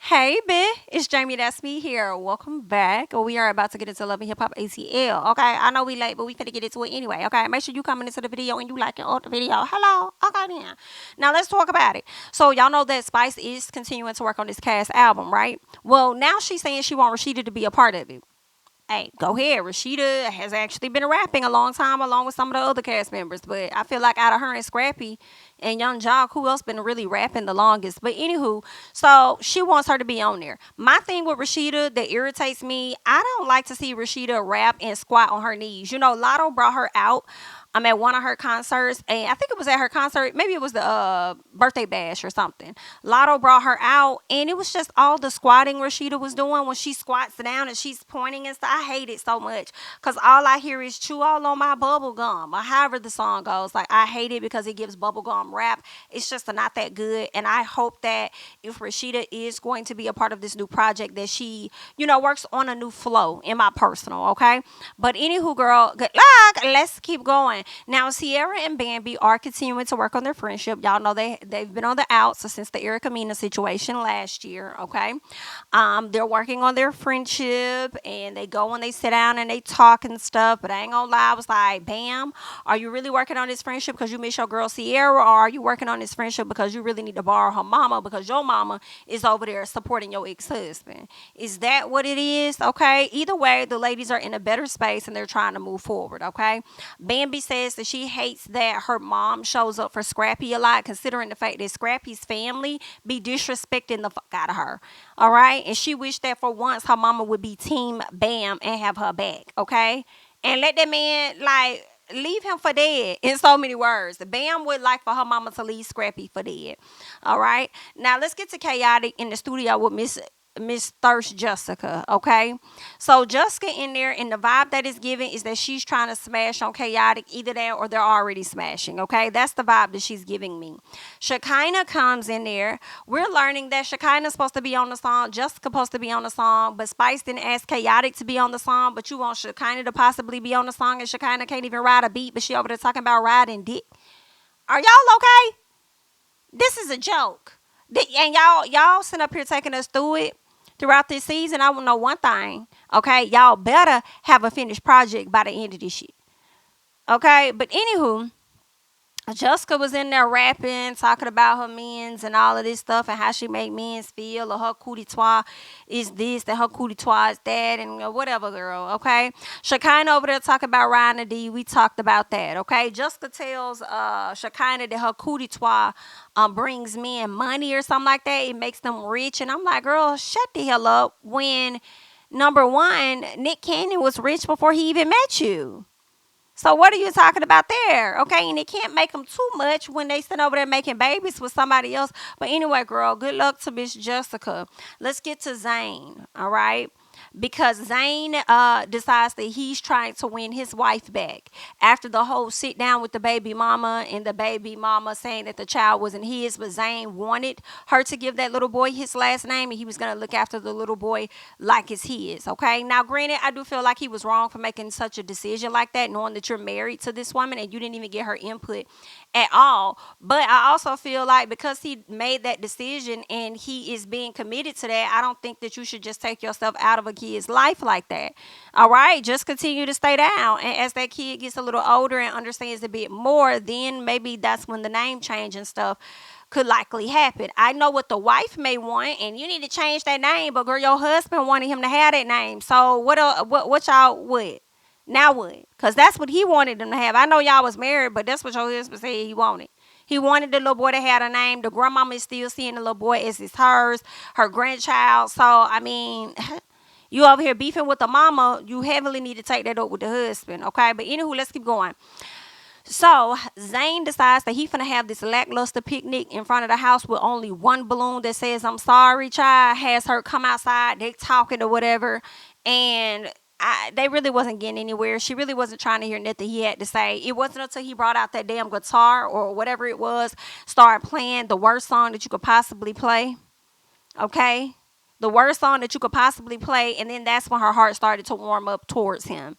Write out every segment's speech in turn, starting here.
Hey, it's JamiThatsMe here. Welcome back. We are about to get into Love and Hip Hop ATL. Okay, I know we late, but we finna get into it anyway. Okay, make sure you coming into the video and you liking all the video. Hello. Okay, then. Now let's talk about it. So y'all know that Spice is continuing to work on this cast album, right? Well, now she's saying she want Rashida to be a part of it. Hey, go ahead. Rashida has actually been rapping a long time along with some of the other cast members. But I feel like out of her and Scrappy and Young Jock, who else been really rapping the longest? But anywho, so she wants her to be on there. My thing with Rashida that irritates me, I don't like to see Rashida rap and squat on her knees. You know, Lotto brought her out. I'm at one of her concerts, and I think it was at her concert. Maybe it was the birthday bash or something. Lotto brought her out, and it was just all the squatting Rashida was doing when she squats down and she's pointing and stuff. I hate it so much because all I hear is chew all on my bubble gum or however the song goes. Like, I hate it because it gives bubblegum rap. It's just not that good, and I hope that if Rashida is going to be a part of this new project, that she, works on a new flow in my personal, okay? But anywho, girl, good luck. Let's keep going. Now, Sierra and Bambi are continuing to work on their friendship. Y'all know they've been on the outs since the Erica Mena situation last year, okay? They're working on their friendship, and they go and they sit down and they talk and stuff. But I ain't gonna lie, I was like, Bam, are you really working on this friendship because you miss your girl Sierra, or are you working on this friendship because you really need to borrow her mama because your mama is over there supporting your ex-husband? Is that what it is? Okay. Either way, the ladies are in a better space and they're trying to move forward. Okay. Bambi says that she hates that her mom shows up for Scrappy a lot, considering the fact that Scrappy's family be disrespecting the fuck out of her. All right. And she wished that for once her mama would be team Bam and have her back. Okay. And let that man, like, leave him for dead in so many words. Bam would like for her mama to leave Scrappy for dead. All right. Now let's get to chaotic in the studio with Miss Thirst Jessica, okay? So Jessica in there, and the vibe that is given is that she's trying to smash on Chaotic, either that or they're already smashing, okay? That's the vibe that she's giving me. Shekinah comes in there. We're learning that Shekinah's supposed to be on the song, Jessica supposed to be on the song, but Spice didn't ask Chaotic to be on the song, but you want Shekinah to possibly be on the song, and Shekinah can't even ride a beat, but she over there talking about riding dick. Are y'all okay? This is a joke. And y'all sitting up here taking us through it throughout this season. I will know one thing, okay? Y'all better have a finished project by the end of this shit, okay? But anywho, Jessica was in there rapping, talking about her men's and all of this stuff and how she make men's feel, or her cootie toi is this, and her cootie toi is that, and whatever, girl, okay? Shekinah over there talking about Ryan D. We talked about that, okay? Jessica tells Shekinah that her cootie toi brings men money or something like that. It makes them rich. And I'm like, girl, shut the hell up when, number one, Nick Cannon was rich before he even met you. So what are you talking about there? Okay, and it can't make them too much when they sit over there making babies with somebody else. But anyway, girl, good luck to Miss Jessica. Let's get to Zane, all right? Because Zane decides that he's trying to win his wife back after the whole sit down with the baby mama, and the baby mama saying that the child wasn't his, but Zane wanted her to give that little boy his last name, and he was going to look after the little boy like it's his. Okay, now granted, I do feel like he was wrong for making such a decision like that, knowing that you're married to this woman and you didn't even get her input at all. But I also feel like because he made that decision and he is being committed to that, I don't think that you should just take yourself out of a kid's life like that. All right, just continue to stay down. And as that kid gets a little older and understands a bit more, then maybe that's when the name change and stuff could likely happen. I know what the wife may want, and you need to change that name, but girl, your husband wanted him to have that name. So what y'all would? Now what? Because that's what he wanted them to have. I know y'all was married, but that's what your husband said he wanted. He wanted the little boy to have a name. The grandmama is still seeing the little boy as it's hers, her grandchild. So, I mean, you over here beefing with the mama, you heavily need to take that up with the husband, okay? But anywho, let's keep going. So Zane decides that he finna have this lackluster picnic in front of the house with only one balloon that says "I'm sorry, child." Has her come outside, they talking or whatever, and they really wasn't getting anywhere. She really wasn't trying to hear nothing he had to say. It wasn't until he brought out that damn guitar or whatever it was, started playing the worst song that you could possibly play. Okay, the worst song that you could possibly play, and then that's when her heart started to warm up towards him.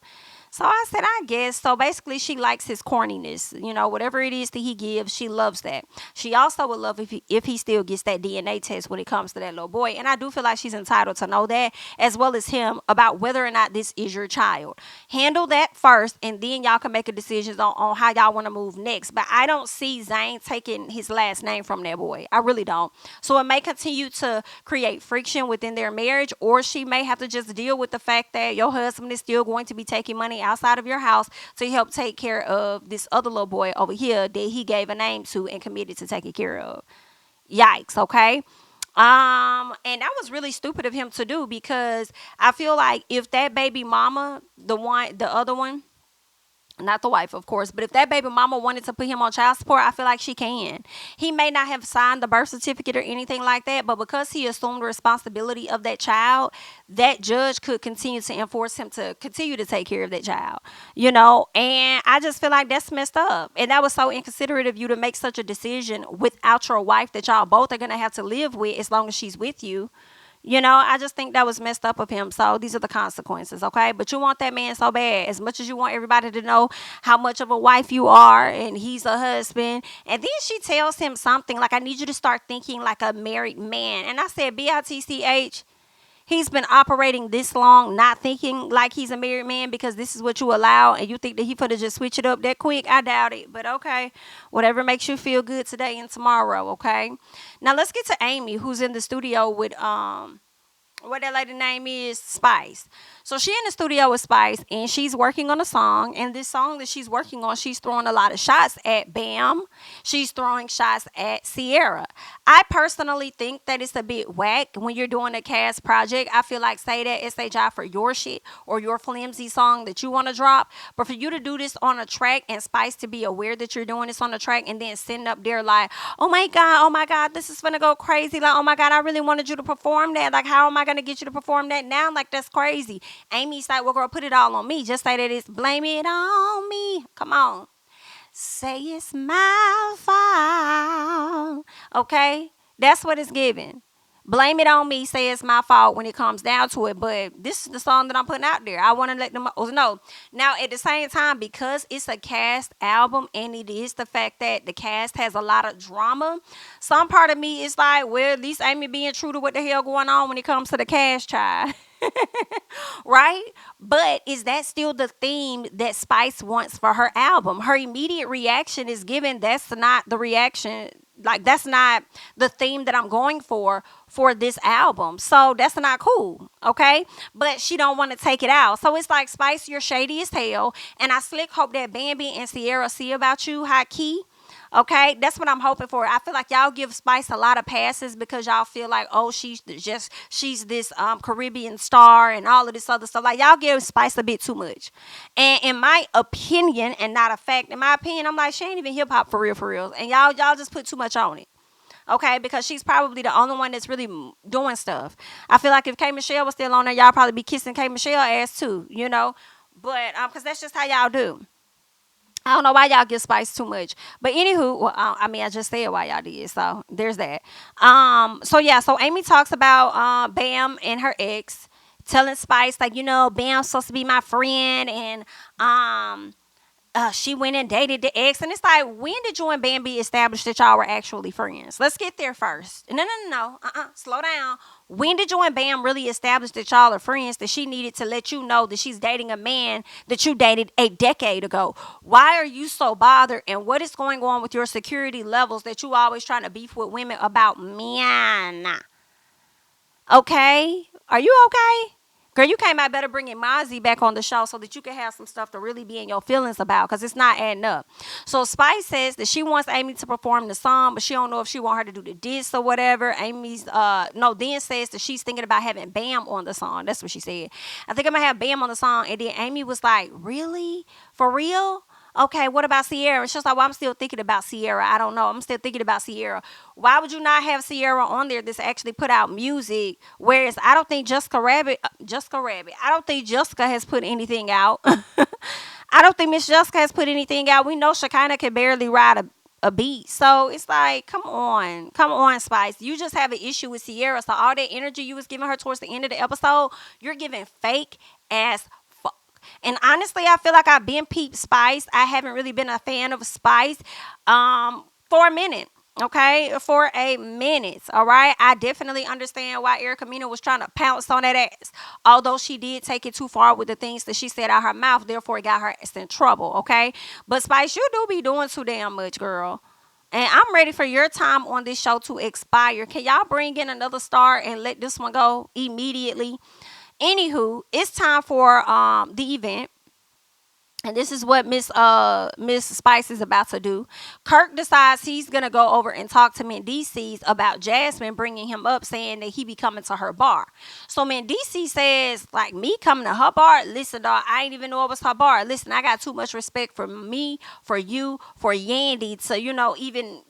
So I said, I guess. So basically, she likes his corniness. Whatever it is that he gives, she loves that. She also would love if he still gets that DNA test when it comes to that little boy. And I do feel like she's entitled to know that, as well as him, about whether or not this is your child. Handle that first, and then y'all can make a decision on how y'all want to move next. But I don't see Zane taking his last name from that boy. I really don't. So it may continue to create friction within their marriage, or she may have to just deal with the fact that your husband is still going to be taking money outside of your house to help take care of this other little boy over here that he gave a name to and committed to taking care of. Yikes, okay? And that was really stupid of him to do, because I feel like if that baby mama, the other one, not the wife, of course, but if that baby mama wanted to put him on child support, I feel like she can. He may not have signed the birth certificate or anything like that, but because he assumed the responsibility of that child, that judge could continue to enforce him to continue to take care of that child, and I just feel like that's messed up. And that was so inconsiderate of you to make such a decision without your wife that y'all both are going to have to live with as long as she's with you. I just think that was messed up of him. So these are the consequences, okay? But you want that man so bad, as much as you want everybody to know how much of a wife you are and he's a husband. And then she tells him something like, I need you to start thinking like a married man. And I said, BITCH, he's been operating this long, not thinking like he's a married man, because this is what you allow, and you think that he could have just switch it up that quick? I doubt it. But okay, whatever makes you feel good today and tomorrow, okay? Now let's get to Amy, who's in the studio with what that lady name is, Spice. So she in the studio with Spice, and she's working on a song. And this song that she's working on, she's throwing a lot of shots at Bam. She's throwing shots at Sierra. I personally think that it's a bit whack when you're doing a cast project. I feel like, say that it's a job for your shit or your flimsy song that you want to drop, but for you to do this on a track and Spice to be aware that you're doing this on a track and then sitting up there like, oh my God, this is gonna go crazy. Like, oh my God, I really wanted you to perform that. Like, how am I gonna get you to perform that now? Like, that's crazy. Amy's like, well, girl, put it all on me. Just say that it's blame it on me. Come on. Say it's my fault. Okay? That's what it's giving. Blame it on me. Say it's my fault when it comes down to it. But this is the song that I'm putting out there. I want to let them know. Now, at the same time, because it's a cast album and it is the fact that the cast has a lot of drama, some part of me is like, well, at least Amy being true to what the hell going on when it comes to the cast, child. Right? But is that still the theme that Spice wants for her album? Her immediate reaction is given that's not the reaction. Like, that's not the theme that I'm going for this album. So that's not cool, okay? But she don't want to take it out. So it's like, Spice, you're shady as hell. And I slick hope that Bambi and Sierra see about you high key. Okay, that's what I'm hoping for. I feel like y'all give Spice a lot of passes because y'all feel like, oh, she's this Caribbean star and all of this other stuff. Like, y'all give Spice a bit too much. And in my opinion, and not a fact, in my opinion, I'm like, she ain't even hip hop for real. And y'all just put too much on it. Okay, because she's probably the only one that's really doing stuff. I feel like if K Michelle was still on there, y'all probably be kissing K Michelle ass too, But because that's just how y'all do. I don't know why y'all give Spice too much. But anywho, well, I just said why y'all did. So there's that. So Amy talks about Bam and her ex, telling Spice, like, Bam's supposed to be my friend, and she went and dated the ex. And it's like, when did you and Bambi establish that y'all were actually friends? Let's get there first. No. Slow down. When did you and Bam really establish that y'all are friends, that she needed to let you know that she's dating a man that you dated a decade ago? Why are you so bothered? And what is going on with your security levels that you always trying to beef with women about men? Okay? Are you okay? Girl, you came out better bringing Mozzie back on the show so that you can have some stuff to really be in your feelings about, because it's not adding up. So Spice says that she wants Amy to perform the song, but she don't know if she want her to do the diss or whatever. Then says that she's thinking about having Bam on the song. That's what she said. I think I'm going to have Bam on the song. And then Amy was like, really? For real? Okay, what about Sierra? And she was like, well, I'm still thinking about Sierra. I don't know. I'm still thinking about Sierra. Why would you not have Sierra on there that's actually put out music? Whereas I don't think Jessica Rabbit, I don't think Jessica has put anything out. I don't think Miss Jessica has put anything out. We know Shekinah can barely ride a beat. So it's like, come on, Spice. You just have an issue with Sierra. So all that energy you was giving her towards the end of the episode, you're giving fake ass fuck. And honestly, I feel like I've been peep Spice. I haven't really been a fan of Spice for a minute. Okay, for a minute. All right, I definitely understand why Erica Mena was trying to pounce on that ass. Although she did take it too far with the things that she said out her mouth, therefore it got her ass in trouble. Okay, but Spice, you do be doing too damn much, girl. And I'm ready for your time on this show to expire. Can y'all bring in another star and let this one go immediately? Anywho, it's time for the event. And this is what Miss Spice is about to do. Kirk decides he's gonna go over and talk to Mendices about Jasmine bringing him up, saying that he be coming to her bar. So Mendices says, like, me coming to her bar? Listen, dog, I ain't even know it was her bar. Listen, I got too much respect for me, for you, for Yandy to, even,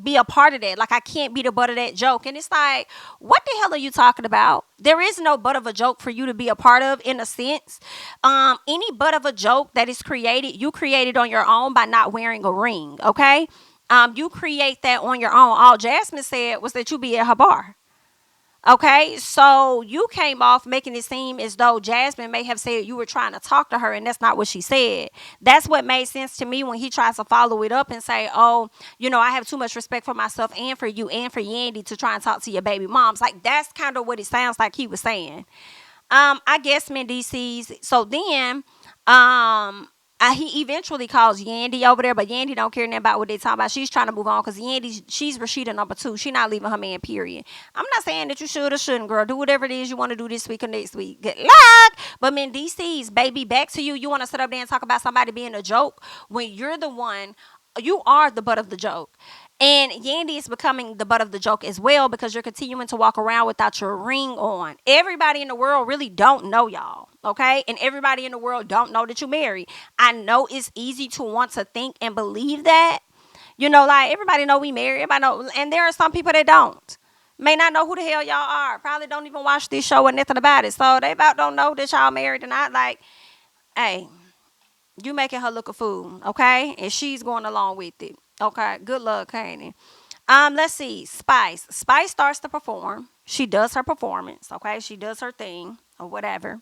be a part of that. Like, I can't be the butt of that joke. And it's like, what the hell are you talking about? There is no butt of a joke for you to be a part of, in a sense. Any butt of a joke that is created, you created on your own by not wearing a ring, okay? You create that on your own. All Jasmine said was that you be at her bar. Okay, so you came off making it seem as though Jasmine may have said you were trying to talk to her, and that's not what she said. That's what made sense to me when he tries to follow it up and say, oh, I have too much respect for myself and for you and for Yandy to try and talk to your baby moms. Like, that's kind of what it sounds like he was saying. I guess Mendices. So then, he eventually calls Yandy over there, but Yandy don't care nothing about what they talking about. She's trying to move on because Yandy, she's Rashida number 2. She not leaving her man, period. I'm not saying that you should or shouldn't, girl. Do whatever it is you want to do this week or next week. Good luck. But Mendices, baby, back to you. You want to sit up there and talk about somebody being a joke when you're the one, you are the butt of the joke. And Yandy is becoming the butt of the joke as well because you're continuing to walk around without your ring on. Everybody in the world really don't know y'all, okay? And everybody in the world don't know that you're married. I know it's easy to want to think and believe that. Like, everybody know we married. Everybody know. And there are some people that don't. May not know who the hell y'all are. Probably don't even watch this show or nothing about it. So they about don't know that y'all married and not. Like, hey, you making her look a fool, okay? And she's going along with it. Okay, good luck, Haney. Let's see. Spice. Spice starts to perform. She does her performance, okay? She does her thing or whatever.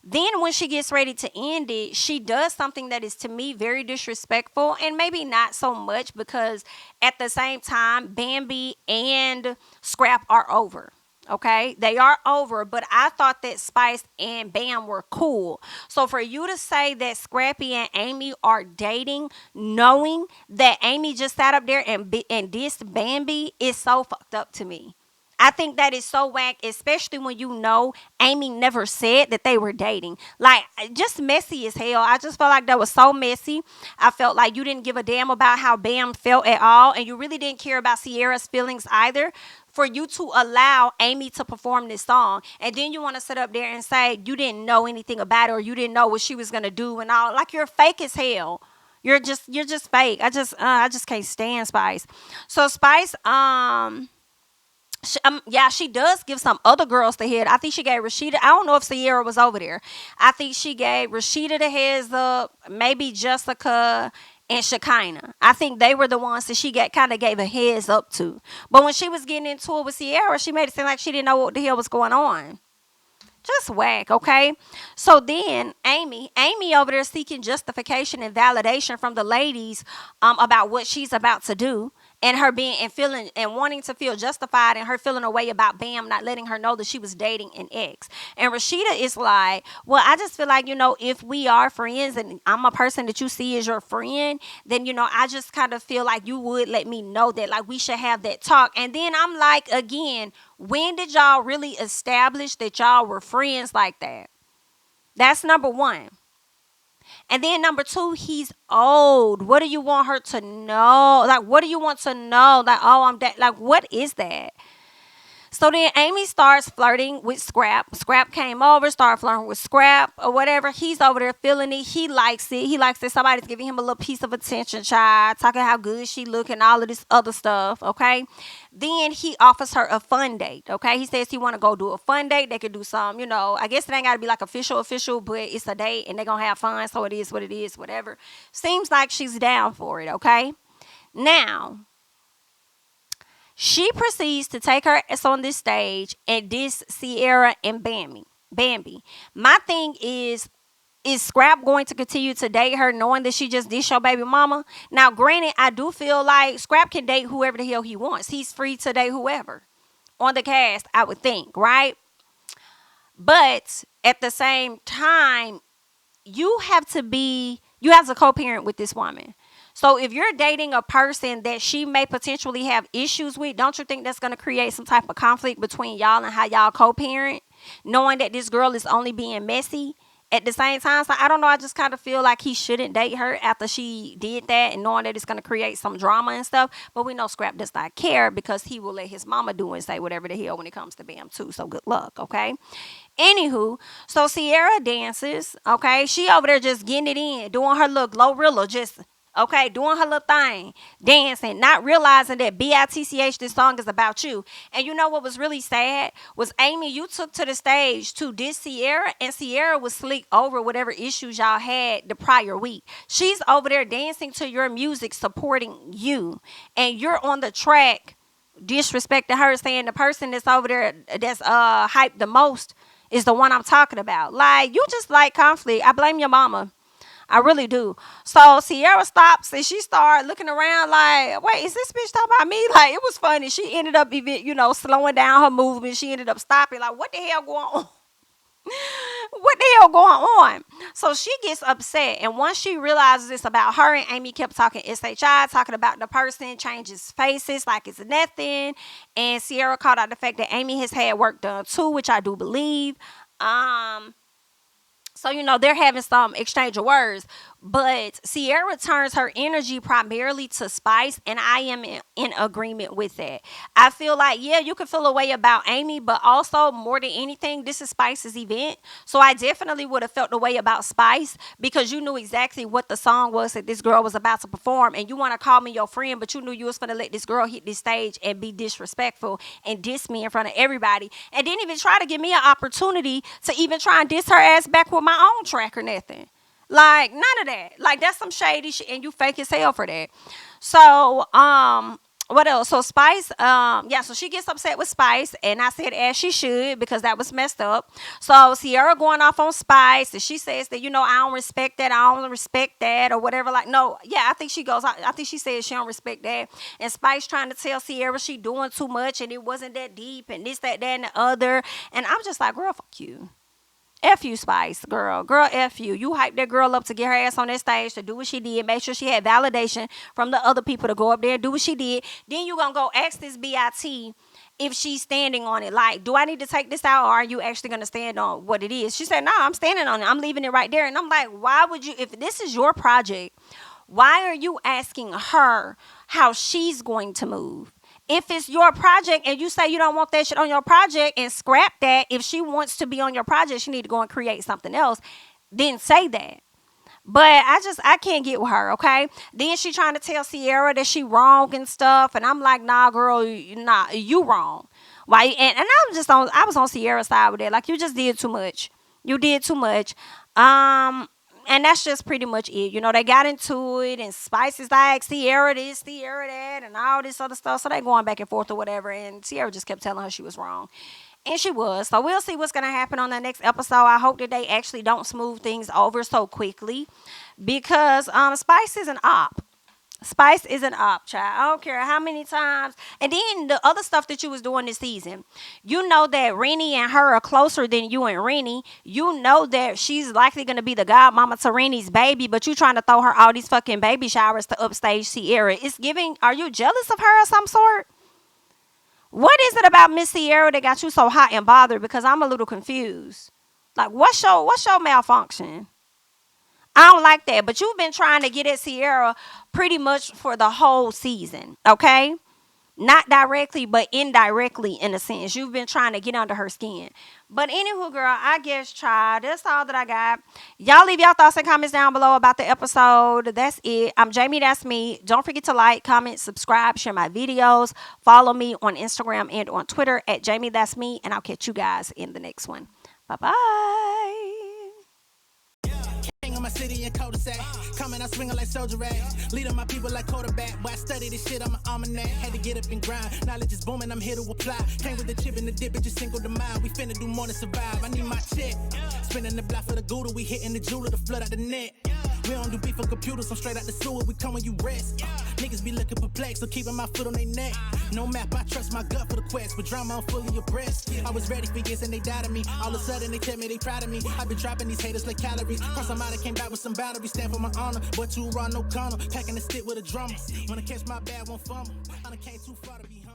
Then when she gets ready to end it, she does something that is, to me, very disrespectful, and maybe not so much because at the same time, Bambi and Scrap are over. Okay, they are over, but I thought that Spice and Bam were cool. So for you to say that Scrappy and Amy are dating, knowing that Amy just sat up there and dissed Bambi, is so fucked up to me. I think that is so whack, especially when Amy never said that they were dating. Like, just messy as hell. I just felt like that was so messy. I felt like you didn't give a damn about how Bam felt at all, and you really didn't care about Sierra's feelings either, for you to allow Amy to perform this song. And then you want to sit up there and say you didn't know anything about it, or you didn't know what she was going to do and all. Like, you're fake as hell. You're just fake. I just can't stand Spice. So Spice, she does give some other girls the head. I think she gave Rashida. I don't know if Sierra was over there. I think she gave Rashida the heads up. Maybe Jessica and Shekinah. I think they were the ones that she kind of gave a heads up to. But when she was getting into it with Sierra, she made it seem like she didn't know what the hell was going on. Just whack, okay? So then Amy over there seeking justification and validation from the ladies about what she's about to do, and her being and feeling and wanting to feel justified, and her feeling a way about Bam not letting her know that she was dating an ex. And Rashida is like, well, I just feel like, if we are friends and I'm a person that you see as your friend, then, I just kind of feel like you would let me know that, like, we should have that talk. And then I'm like, again, when did y'all really establish that y'all were friends like that? That's number one. And then number 2, he's old. What do you want her to know? Like, what do you want to know? Like, oh, I'm dead. Like, what is that? So then Amy starts flirting with Scrap. Scrap came over, started flirting with Scrap or whatever. He's over there feeling it. He likes it. He likes that somebody's giving him a little piece of attention, child. Talking how good she looking, all of this other stuff, okay? Then he offers her a fun date, okay? He says he want to go do a fun date. They could do some, I guess it ain't got to be like official, but it's a date and they're going to have fun. So it is what it is, whatever. Seems like she's down for it, okay? Now, she proceeds to take her ass on this stage and diss Sierra and Bambi. My thing is, is Scrap going to continue to date her knowing that she just ditched your baby mama? Now, granted, I do feel like Scrap can date whoever the hell he wants. He's free to date whoever on the cast, I would think, right? But at the same time, you have to co-parent with this woman. So if you're dating a person that she may potentially have issues with, don't you think that's going to create some type of conflict between y'all and how y'all co-parent, knowing that this girl is only being messy at the same time? So I don't know, I just kind of feel like he shouldn't date her after she did that, and knowing that it's going to create some drama and stuff. But we know Scrap does not care, because he will let his mama do and say whatever the hell when it comes to Bam too. So good luck, okay? Anywho, so Sierra dances, okay? She over there just getting it in, doing her little Glorilla, just, okay, doing her little thing, dancing, not realizing that BITCH, this song is about you. And you know what was really sad was, Amy, you took to the stage to diss Sierra, and Sierra was slick over whatever issues y'all had the prior week. She's over there dancing to your music, supporting you, and you're on the track disrespecting her, saying the person that's over there that's hyped the most is the one I'm talking about. Like, you just like conflict. I blame your mama. I really do. So Sierra stops and she started looking around like, wait, is this bitch talking about me? Like, it was funny. She ended up even, slowing down her movement. She ended up stopping. Like, what the hell going on? What the hell going on? So she gets upset, and once she realizes it's about her, and Amy kept talking SHI, talking about the person changes faces like it's nothing, and Sierra called out the fact that Amy has had work done too, which I do believe. So, they're having some exchange of words. But Sierra turns her energy primarily to Spice, and I am in agreement with that. I feel like, yeah, you can feel a way about Amy, but also, more than anything, this is Spice's event. So I definitely would have felt the way about Spice, because you knew exactly what the song was that this girl was about to perform, and you want to call me your friend, but you knew you was going to let this girl hit this stage and be disrespectful and diss me in front of everybody, and didn't even try to give me an opportunity to even try and diss her ass back with my own track or nothing. Like, none of that. Like, that's some shady shit, and you fake as hell for that. So, what else? So Spice, so she gets upset with Spice, and I said as she should, because that was messed up. So Sierra going off on Spice, and she says that, I don't respect that, I don't respect that, or whatever. Like, no, yeah, I think she says she don't respect that. And Spice trying to tell Sierra she doing too much, and it wasn't that deep, and this, that, and the other. And I'm just like, girl, fuck you. F you, Spice, girl. Girl, F you. You hyped that girl up to get her ass on that stage to do what she did. Make sure she had validation from the other people to go up there and do what she did. Then you gonna go ask this BIT if she's standing on it. Like, do I need to take this out, or are you actually gonna stand on what it is? She said, no, I'm standing on it. I'm leaving it right there. And I'm like, why would you, if this is your project, why are you asking her how she's going to move? If it's your project and you say you don't want that shit on your project, and scrap that, if she wants to be on your project, she need to go and create something else, then say that. But I can't get with her, okay? Then she trying to tell Sierra that she wrong and stuff, and I'm like, nah, girl, nah, you wrong. Why? And I was on Sierra's side with that. Like, you just did too much. You did too much. And that's just pretty much it. They got into it, and Spice is like, Sierra this, Sierra that, and all this other stuff. So they going back and forth or whatever, and Sierra just kept telling her she was wrong. And she was. So we'll see what's going to happen on the next episode. I hope that they actually don't smooth things over so quickly, because Spice is an op. Spice is an op, child. I don't care how many times. And then the other stuff that you was doing this season. You know that Rennie and her are closer than you and Rennie. You know that she's likely going to be the godmama to Rennie's baby, but you trying to throw her all these fucking baby showers to upstage Sierra. It's giving, are you jealous of her of some sort? What is it about Miss Sierra that got you so hot and bothered? Because I'm a little confused. Like, what's your malfunction? I don't like that. But you've been trying to get at Sierra pretty much for the whole season, okay? Not directly, but indirectly, in a sense. You've been trying to get under her skin. But anywho, girl, I guess, child, that's all that I got. Y'all leave y'all thoughts and comments down below about the episode. That's it. I'm Jami, that's me. Don't forget to like, comment, subscribe, share my videos. Follow me on Instagram and on Twitter at JamiThatsMe. And I'll catch you guys in the next one. Bye-bye. of my city in cul-de-sac. Coming, I swinging like soldier rag. Leading my people like quarterback. Boy, I study this shit, I'm an almanac. Had to get up and grind. Knowledge is booming, I'm here to apply. Came with the chip and the dip, it just single the mind. We finna do more than survive. I need my check. Spinning the block for the Gouda, we hitting the jeweler to flood out the net. We don't do beef on computers, I'm straight out the sewer, we come when you rest. Niggas be looking perplexed, so keeping my foot on their neck. No map, I trust my gut for the quest. With drama, I'm fully abreast. I was ready for years and they died of me. All of a sudden, they tell me they proud of me. I've been dropping these haters like calories. Cross them out, I came back with some boundaries. Stand for my honor, but too raw, no corner. Packing the stick with a drummer. When I catch my bad, won't fumble. I done came too far to be humble.